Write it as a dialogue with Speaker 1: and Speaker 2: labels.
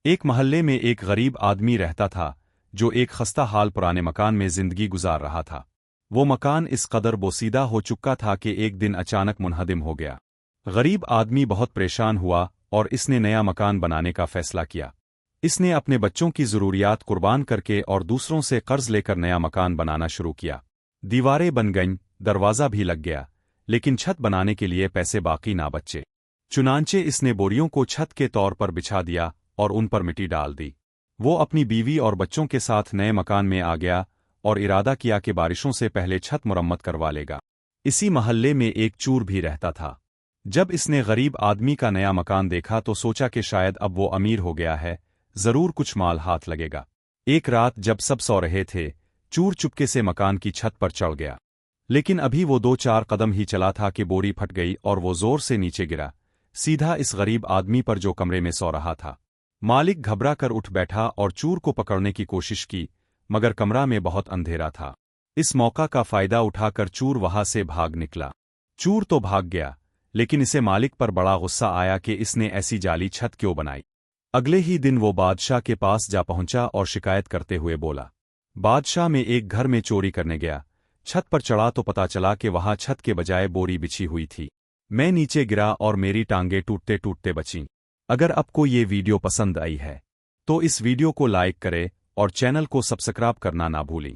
Speaker 1: ایک محلے میں ایک غریب آدمی رہتا تھا جو ایک خستہ حال پرانے مکان میں زندگی گزار رہا تھا۔ وہ مکان اس قدر بوسیدہ ہو چکا تھا کہ ایک دن اچانک منہدم ہو گیا۔ غریب آدمی بہت پریشان ہوا اور اس نے نیا مکان بنانے کا فیصلہ کیا۔ اس نے اپنے بچوں کی ضروریات قربان کر کے اور دوسروں سے قرض لے کر نیا مکان بنانا شروع کیا۔ دیواریں بن گئیں، دروازہ بھی لگ گیا، لیکن چھت بنانے کے لیے پیسے باقی نہ بچے۔ چنانچہ اس نے بوریوں کو چھت کے طور پر بچھا دیا اور ان پر مٹی ڈال دی۔ وہ اپنی بیوی اور بچوں کے ساتھ نئے مکان میں آ گیا اور ارادہ کیا کہ بارشوں سے پہلے چھت مرمت کروا لے گا۔ اسی محلے میں ایک چور بھی رہتا تھا۔ جب اس نے غریب آدمی کا نیا مکان دیکھا تو سوچا کہ شاید اب وہ امیر ہو گیا ہے، ضرور کچھ مال ہاتھ لگے گا۔ ایک رات جب سب سو رہے تھے، چور چپکے سے مکان کی چھت پر چڑھ گیا۔ لیکن ابھی وہ 2-4 قدم ہی چلا تھا کہ بوری پھٹ گئی اور وہ زور سے نیچے گرا، سیدھا اس غریب آدمی پر جو کمرے میں سو رہا تھا۔ مالک گھبرا کر اٹھ بیٹھا اور چور کو پکڑنے کی کوشش کی، مگر کمرہ میں بہت اندھیرا تھا۔ اس موقع کا فائدہ اٹھا کر چور وہاں سے بھاگ نکلا۔ چور تو بھاگ گیا، لیکن اسے مالک پر بڑا غصہ آیا کہ اس نے ایسی جعلی چھت کیوں بنائی۔ اگلے ہی دن وہ بادشاہ کے پاس جا پہنچا اور شکایت کرتے ہوئے بولا۔ بادشاہ میں ایک گھر میں چوری کرنے گیا، چھت پر چڑھا تو پتا چلا کہ وہاں چھت کے بجائے بوری بچھی ہوئی تھی۔ میں نیچے گرا اور میری ٹانگیں ٹوٹتے ٹوٹتے بچیں۔ اگر آپ کو یہ ویڈیو پسند آئی ہے تو اس ویڈیو کو لائک کریں اور چینل کو سبسکرائب کرنا نہ بھولیں۔